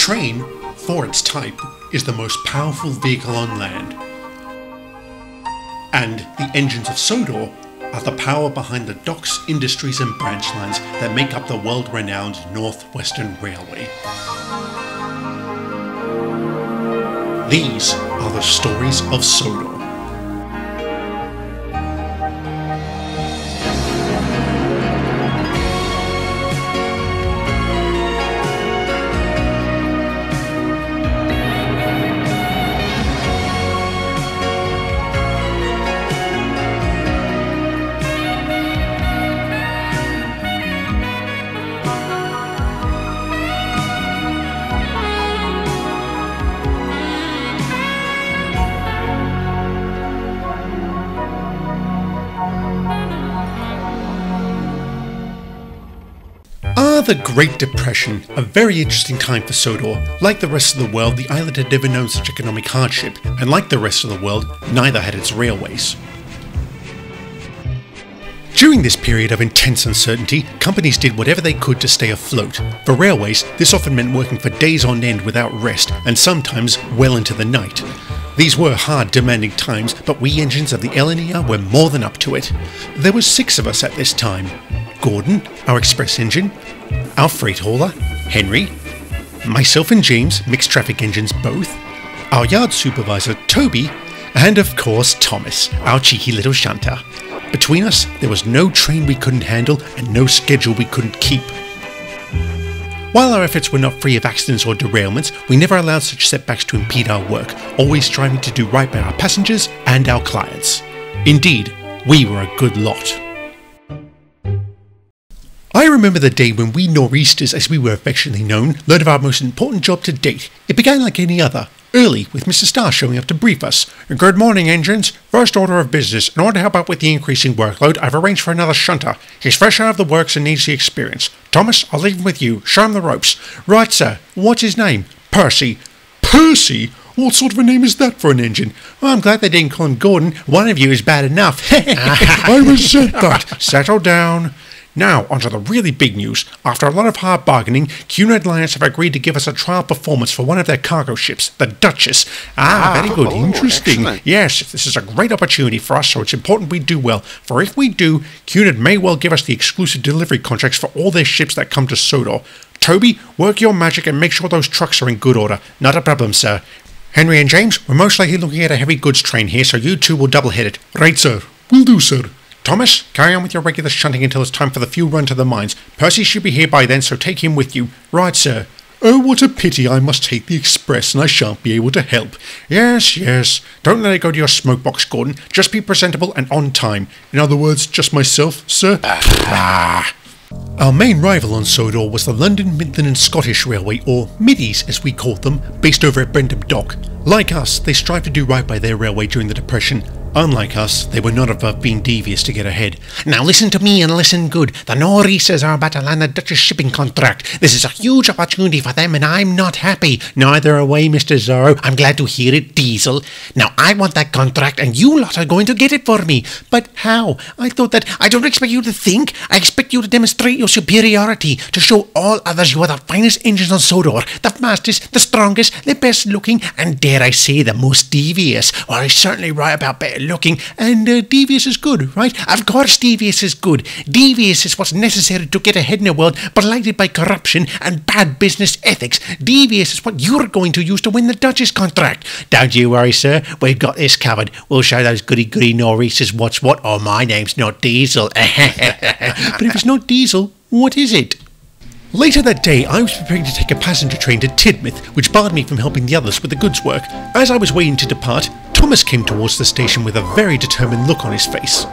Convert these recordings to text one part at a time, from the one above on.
train, for its type, is the most powerful vehicle on land. And the engines of Sodor are the power behind the docks, industries and branch lines that make up the world-renowned North-Western Railway. These are the stories of Sodor. The Great Depression, a very interesting time for Sodor. Like the rest of the world, the island had never known such economic hardship, and like the rest of the world, neither had its railways. During this period of intense uncertainty, companies did whatever they could to stay afloat. For railways, this often meant working for days on end without rest, and sometimes well into the night. These were hard, demanding times, but we engines of the LNER were more than up to it. There were 6 of us at this time. Gordon, our express engine, our freight hauler, Henry, myself and James, mixed traffic engines both, our yard supervisor, Toby, and of course Thomas, our cheeky little shunter. Between us, there was no train we couldn't handle and no schedule we couldn't keep. While our efforts were not free of accidents or derailments, we never allowed such setbacks to impede our work, always striving to do right by our passengers and our clients. Indeed, we were a good lot. I remember the day when we nor'easters, as we were affectionately known, learned of our most important job to date. It began like any other, early, with Mr. Starr showing up to brief us. "Good morning, engines. First order of business. In order to help out with the increasing workload, I've arranged for another shunter. He's fresh out of the works and needs the experience. Thomas, I'll leave him with you. Show him the ropes." "Right, sir. What's his name?" "Percy." "Percy? What sort of a name is that for an engine?" "Well, I'm glad they didn't call him Gordon. One of you is bad enough." "I resent that. Settle down. Now, onto the really big news. After a lot of hard bargaining, Cunard Alliance have agreed to give us a trial performance for one of their cargo ships, the Duchess. Very good. Interesting. Excellent. Yes, this is a great opportunity for us, so it's important we do well. For if we do, Cunard may well give us the exclusive delivery contracts for all their ships that come to Sodor. Toby, work your magic and make sure those trucks are in good order." "Not a problem, sir." "Henry and James, we're most likely looking at a heavy goods train here, so you two will double-head it." "Right, sir. Will do, sir." "Thomas, carry on with your regular shunting until it's time for the fuel run to the mines. Percy should be here by then, so take him with you." "Right, sir." "Oh, what a pity I must take the express and I shan't be able to help." "Yes, yes. Don't let it go to your smoke box, Gordon. Just be presentable and on time. In other words, just myself, sir." Our main rival on Sodor was the London, Midland and Scottish Railway, or Middies as we called them, based over at Brentham Dock. Like us, they strived to do right by their railway during the Depression. Unlike us, they were not above being devious to get ahead. "Now listen to me and listen good. The nor'easters are about to land the Duchess shipping contract. This is a huge opportunity for them and I'm not happy." "Neither are we, Mr. Zorro. I'm glad to hear it, Diesel. Now I want that contract and you lot are going to get it for me." "But how? I thought that—" "I don't expect you to think. I expect you to demonstrate your superiority, to show all others you are the finest engines on Sodor, the fastest, the strongest, the best looking, and dare I say the most devious. Or I certainly write about better looking, and devious is good, right? Of course devious is good. Devious is what's necessary to get ahead in a world blighted by corruption and bad business ethics. Devious is what you're going to use to win the Duchess contract. Don't you worry, sir. We've got this covered. We'll show those goody-goody nor'easters what's what. Oh, my name's not Diesel." "But if it's not Diesel, what is it?" Later that day, I was preparing to take a passenger train to Tidmouth, which barred me from helping the others with the goods work. As I was waiting to depart, Thomas came towards the station with a very determined look on his face.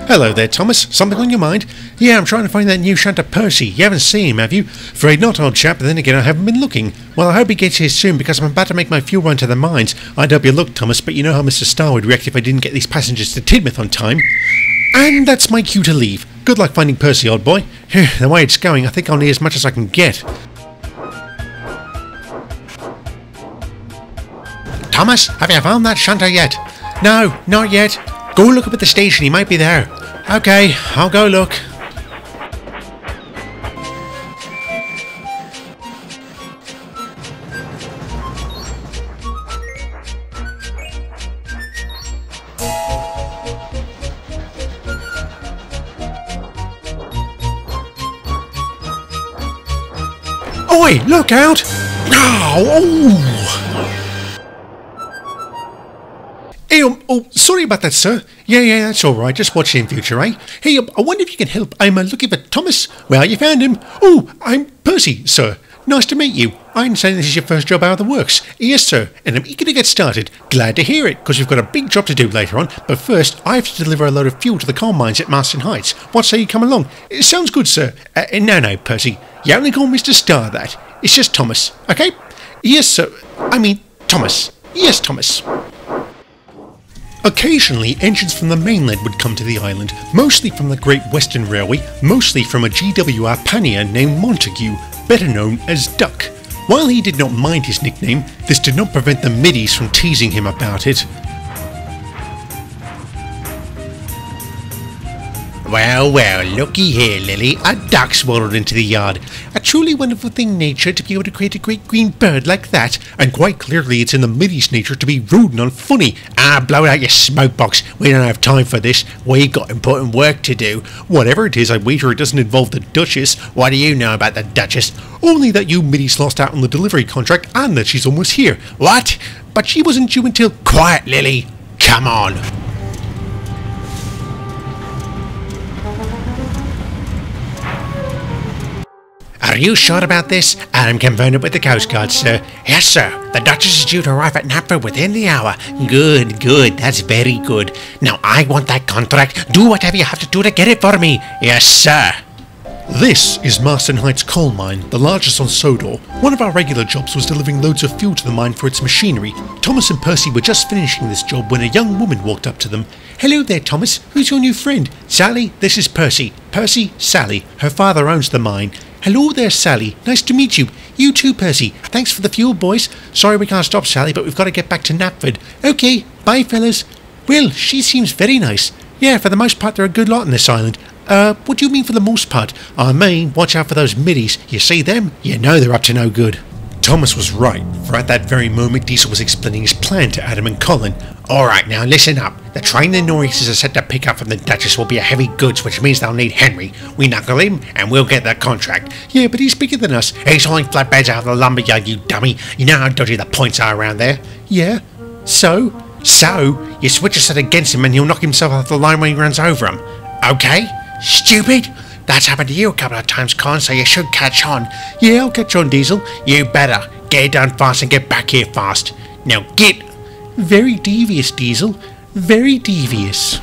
"Hello there, Thomas. Something on your mind?" "Yeah, I'm trying to find that new shunter Percy. You haven't seen him, have you?" "Afraid not, old chap, but then again I haven't been looking." "Well, I hope he gets here soon, because I'm about to make my fuel run to the mines. I'd help you look, Thomas, but you know how Mr. Starr would react if I didn't get these passengers to Tidmouth on time." And that's my cue to leave. Good luck finding Percy, old boy. The way it's going, I think I'll need as much as I can get. "Thomas, have you found that shunter yet?" "No, not yet." "Go look up at the station, he might be there." "Okay, I'll go look." Oi, look out! Oh! Hey, oh, sorry about that, sir. Yeah, that's all right. Just watch it in future, eh? Hey, I wonder if you can help. I'm looking for Thomas. Well, you found him. Oh, I'm Percy, sir. Nice to meet you. I understand this is your first job out of the works. Yes, sir, and I'm eager to get started. Glad to hear it, because we've got a big job to do later on. But first, I have to deliver a load of fuel to the coal mines at Marston Heights. What say you come along? It sounds good, sir. No, Percy. You only call Mr. Starr that. It's just Thomas, okay? Yes, sir. I mean, Thomas. Yes, Thomas. Occasionally, engines from the mainland would come to the island, mostly from the Great Western Railway, mostly from a GWR pannier named Montague, better known as Duck. While he did not mind his nickname, this did not prevent the middies from teasing him about it. Well, looky here, Lily. A duck swallowed into the yard. A truly wonderful thing, nature, to be able to create a great green bird like that. And quite clearly it's in the middies' nature to be rude and unfunny. Blow out your smoke box. We don't have time for this. We've got important work to do. Whatever it is, I wager it doesn't involve the Duchess. What do you know about the Duchess? Only that you middies lost out on the delivery contract and that she's almost here. What? But she wasn't due until... Quiet, Lily. Come on. Are you sure about this? I'm confirmed with the Coast Guard, sir. Yes, sir. The Duchess is due to arrive at Napford within the hour. Good. That's very good. Now, I want that contract. Do whatever you have to do to get it for me. Yes, sir. This is Marston Heights coal mine, the largest on Sodor. One of our regular jobs was delivering loads of fuel to the mine for its machinery. Thomas and Percy were just finishing this job when a young woman walked up to them. Hello there, Thomas. Who's your new friend? Sally, this is Percy. Percy, Sally. Her father owns the mine. Hello there, Sally. Nice to meet you. You too, Percy. Thanks for the fuel, boys. Sorry we can't stop, Sally, but we've got to get back to Napford. Okay, bye, fellas. Well, she seems very nice. Yeah, for the most part, they're a good lot on this island. What do you mean for the most part? I mean, watch out for those middies. You see them? You know they're up to no good. Thomas was right, for at that very moment Diesel was explaining his plan to Adam and Colin. Alright, now listen up. The train the Norrises are set to pick up from the Duchess will be a heavy goods, which means they'll need Henry. We knuckle him, and we'll get that contract. Yeah, but he's bigger than us. He's hauling flatbeds out of the lumberyard, you dummy. You know how dodgy the points are around there. Yeah? So, you switch a set against him and he'll knock himself off the line when he runs over him. Okay? Stupid? That's happened to you a couple of times, Con, so you should catch on. Yeah, I'll catch on, Diesel. You better. Get it done fast and get back here fast. Now get... Very devious, Diesel. Very devious.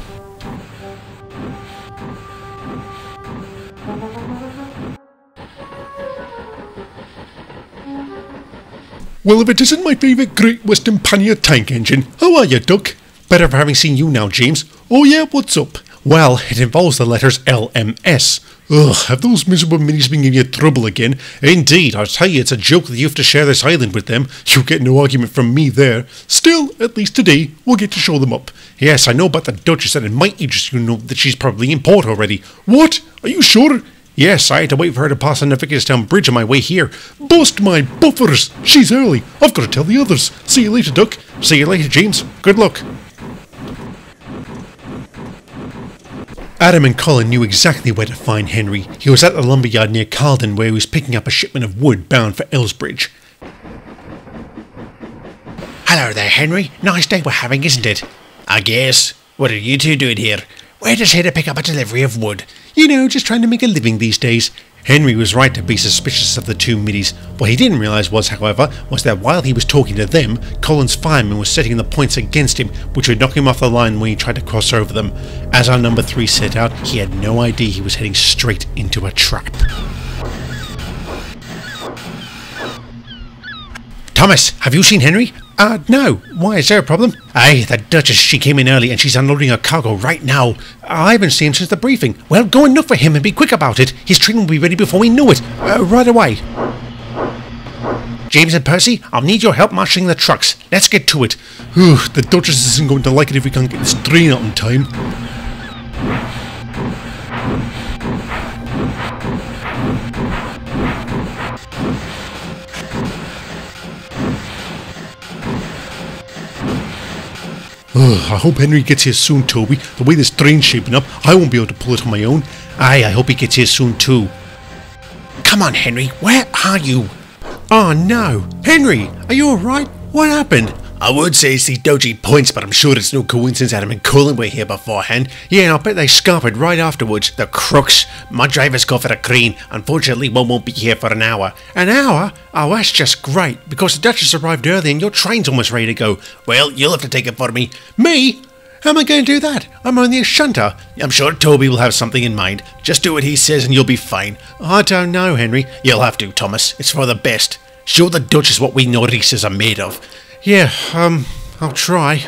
Well, if it isn't my favourite Great Western pannier tank engine. How are you, Duck? Better for having seen you now, James. Oh yeah, what's up? Well, it involves the letters LMS. Ugh, have those miserable minis been giving you trouble again? Indeed, I'll tell you, it's a joke that you have to share this island with them. You'll get no argument from me there. Still, at least today, we'll get to show them up. Yes, I know about the Duchess, and it might interest you to know that she's probably in port already. What? Are you sure? Yes, I had to wait for her to pass on the Vickerstown Bridge on my way here. Bust my buffers! She's early. I've got to tell the others. See you later, Duck. See you later, James. Good luck. Adam and Colin knew exactly where to find Henry. He was at the lumberyard near Carlton where he was picking up a shipment of wood bound for Elsbridge. Hello there, Henry. Nice day we're having, isn't it? I guess. What are you two doing here? We're just here to pick up a delivery of wood. You know, just trying to make a living these days. Henry was right to be suspicious of the two middies. What he didn't realise was, however, was that while he was talking to them, Colin's fireman was setting the points against him, which would knock him off the line when he tried to cross over them. As our number 3 set out, he had no idea he was heading straight into a trap. Thomas, have you seen Henry? No. Why, is there a problem? Aye, the Duchess, she came in early and she's unloading her cargo right now. I haven't seen him since the briefing. Well, go and look for him and be quick about it. His train will be ready before we know it. Right away. James and Percy, I'll need your help marshalling the trucks. Let's get to it. The Duchess isn't going to like it if we can't get this train out in time. I hope Henry gets here soon, Toby. The way this train's shaping up, I won't be able to pull it on my own. Aye, I hope he gets here soon too. Come on, Henry, where are you? Oh no! Henry, are you alright? What happened? I would say it's these dodgy points, but I'm sure it's no coincidence Adam and Colin were here beforehand. Yeah, and I'll bet they scarpered right afterwards. The crooks. My driver's called for a crane. Unfortunately, one won't be here for an hour. An hour? Oh, that's just great, because the Duchess arrived early and your train's almost ready to go. Well, you'll have to take it for me. Me? How am I going to do that? I'm only a shunter. I'm sure Toby will have something in mind. Just do what he says and you'll be fine. I don't know, Henry. You'll have to, Thomas. It's for the best. Show the Duchess what we Norrises are made of. Yeah, I'll try.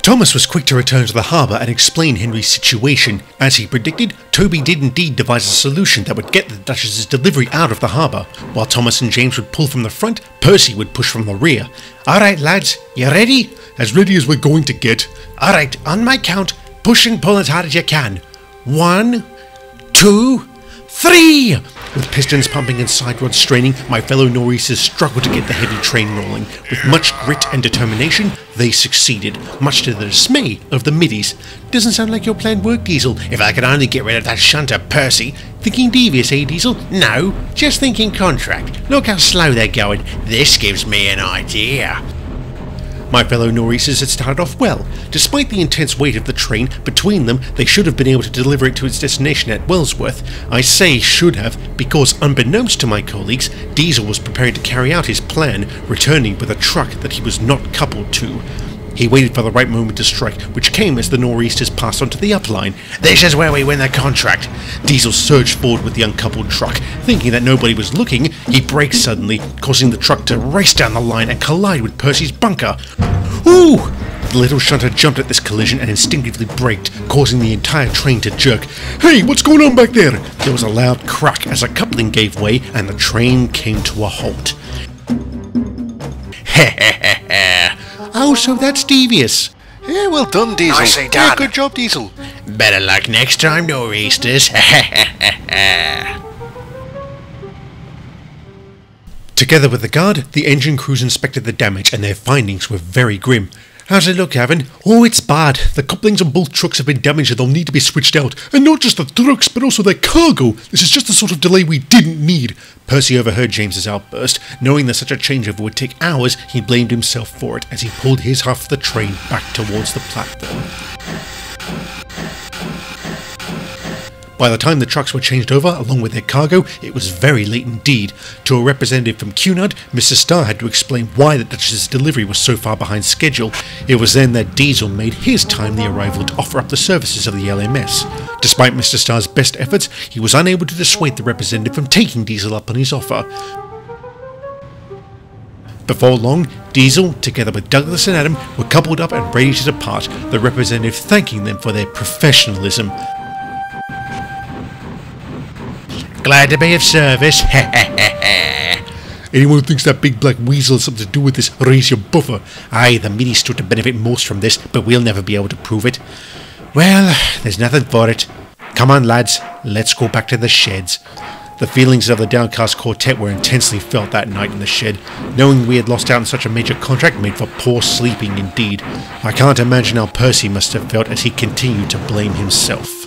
Thomas was quick to return to the harbour and explain Henry's situation. As he predicted, Toby did indeed devise a solution that would get the Duchess's delivery out of the harbour. While Thomas and James would pull from the front, Percy would push from the rear. Alright lads, you ready? As ready as we're going to get. Alright, on my count, push and pull as hard as you can. 1, 2, 3! With pistons pumping and side rods straining, my fellow Norrises struggled to get the heavy train rolling. With much grit and determination, they succeeded, much to the dismay of the middies. Doesn't sound like your plan worked, Diesel. If I could only get rid of that shunter, Percy. Thinking devious, eh, Diesel? No, just thinking contract. Look how slow they're going. This gives me an idea. My fellow Norrises had started off well. Despite the intense weight of the train, between them they should have been able to deliver it to its destination at Wellsworth. I say should have, because unbeknownst to my colleagues, Diesel was preparing to carry out his plan, returning with a truck that he was not coupled to. He waited for the right moment to strike, which came as the Nor'easters passed onto the upline. This is where we win the contract. Diesel surged forward with the uncoupled truck. Thinking that nobody was looking, he braked suddenly, causing the truck to race down the line and collide with Percy's bunker. Ooh! The little shunter jumped at this collision and instinctively braked, causing the entire train to jerk. Hey, what's going on back there? There was a loud crack as a coupling gave way and the train came to a halt. Oh, so that's devious. Yeah, well done, Diesel. Nicely done. Yeah, good job, Diesel. Better luck next time, Nor'easters. Together with the guard, the engine crews inspected the damage and their findings were very grim. How's it look, Gavin? Oh, it's bad. The couplings on both trucks have been damaged and they'll need to be switched out. And not just the trucks, but also their cargo. This is just the sort of delay we didn't need. Percy overheard James's outburst. Knowing that such a changeover would take hours, he blamed himself for it as he pulled his half of the train back towards the platform. By the time the trucks were changed over, along with their cargo, it was very late indeed. To a representative from Cunard, Mr. Starr had to explain why the Duchess's delivery was so far behind schedule. It was then that Diesel made his timely arrival to offer up the services of the LMS. Despite Mr. Starr's best efforts, he was unable to dissuade the representative from taking Diesel up on his offer. Before long, Diesel, together with Douglas and Adam, were coupled up and ready to depart, the representative thanking them for their professionalism. Glad to be of service. Anyone who thinks that big black weasel has something to do with this, raise your buffer. Aye, the middies stood to benefit most from this, but we'll never be able to prove it. Well, there's nothing for it. Come on, lads, let's go back to the sheds. The feelings of the downcast quartet were intensely felt that night in the shed. Knowing we had lost out on such a major contract made for poor sleeping indeed. I can't imagine how Percy must have felt as he continued to blame himself.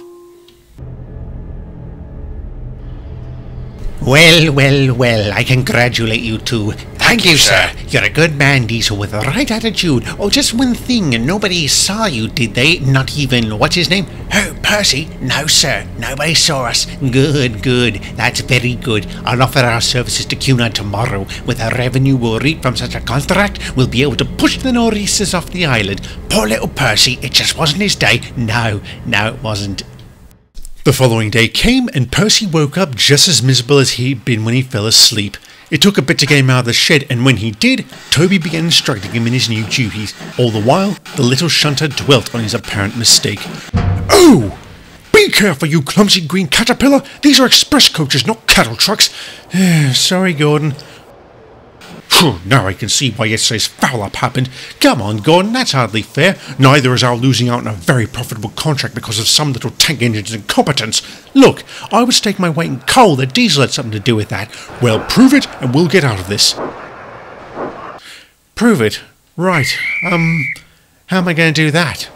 Well, I congratulate you two. Thank you, sir. You're a good man, Diesel, with the right attitude. Oh, just one thing, nobody saw you, did they? Not even, what's his name? Oh, Percy? No, sir. Nobody saw us. Good. That's very good. I'll offer our services to Cunard tomorrow. With the revenue we'll reap from such a contract, we'll be able to push the Nor'easters off the island. Poor little Percy, it just wasn't his day. No, it wasn't. The following day came and Percy woke up just as miserable as he'd been when he fell asleep. It took a bit to get him out of the shed, and when he did, Toby began instructing him in his new duties. All the while, the little shunter dwelt on his apparent mistake. Oh! Be careful, you clumsy green caterpillar! These are express coaches, not cattle trucks! Sorry, Gordon. Now I can see why yesterday's foul-up happened. Come on, Gordon, that's hardly fair. Neither is our losing out on a very profitable contract because of some little tank engine's incompetence. Look, I would stake my weight in coal that Diesel had something to do with that. Well, prove it, and we'll get out of this. Prove it? Right. How am I going to do that?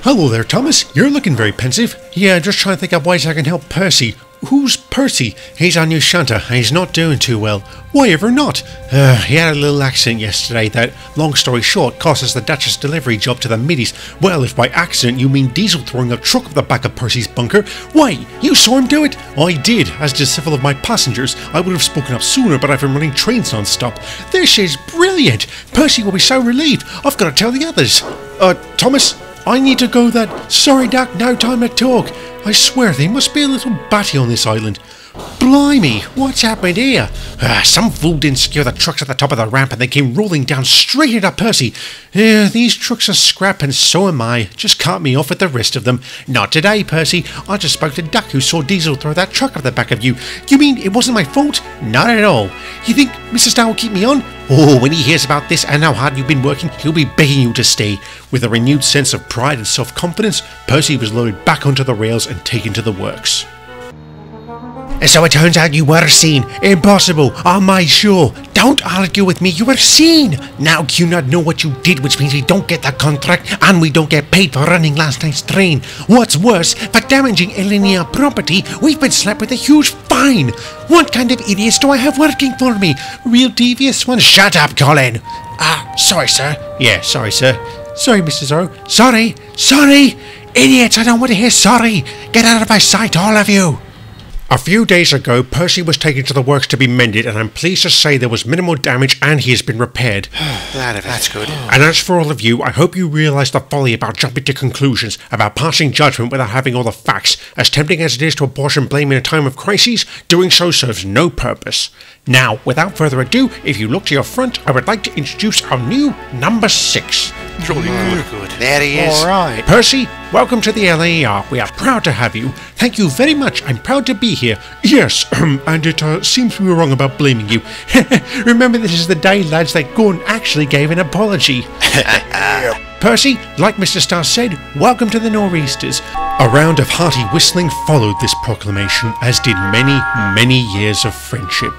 Hello there, Thomas. You're looking very pensive. Yeah, just trying to think of ways I can help Percy. Who's Percy? He's our new shunter, and he's not doing too well. Why ever not? He had a little accident yesterday that, long story short, cost us the Duchess delivery job to the middies. Well, if by accident you mean Diesel throwing a truck up the back of Percy's bunker, why, you saw him do it? I did, as did several of my passengers. I would have spoken up sooner, but I've been running trains non-stop. This is brilliant! Percy will be so relieved. I've got to tell the others. Thomas, I need to go that. Sorry, Doc, no time to talk. I swear, they must be a little batty on this island. Blimey, what's happened here? Some fool didn't secure the trucks at the top of the ramp and they came rolling down straight into Percy. These trucks are scrap and so am I. Just cut me off with the rest of them. Not today, Percy. I just spoke to Duck who saw Diesel throw that truck at the back of you. You mean it wasn't my fault? Not at all. You think Mr. Starr will keep me on? Oh, when he hears about this and how hard you've been working, he'll be begging you to stay. With a renewed sense of pride and self-confidence, Percy was loaded back onto the rails and taken to the works. So it turns out you were seen. Impossible. On my show. Don't argue with me. You were seen. Now you not know what you did, which means we don't get the contract and we don't get paid for running last night's train. What's worse, for damaging Elenia property, we've been slapped with a huge fine. What kind of idiots do I have working for me? Real devious ones? Shut up, Colin. Sorry, sir. Yeah, sorry, sir. Sorry, Mr. Zorro. Sorry. Idiots, I don't want to hear sorry. Get out of my sight, all of you. A few days ago, Percy was taken to the works to be mended, and I'm pleased to say there was minimal damage and he has been repaired. Glad of it. That's good. And as for all of you, I hope you realise the folly about jumping to conclusions, about passing judgment without having all the facts. As tempting as it is to apportion blame in a time of crises, doing so serves no purpose. Now, without further ado, if you look to your front, I would like to introduce our new number 6. Really good. There he is. Alright. Percy, welcome to the LAER. We are proud to have you. Thank you very much. I'm proud to be here. Yes, and it seems we were wrong about blaming you. Remember, this is the day, lads, that Gordon actually gave an apology. Percy, like Mr. Starr said, welcome to the Nor'easters. A round of hearty whistling followed this proclamation, as did many, many years of friendship.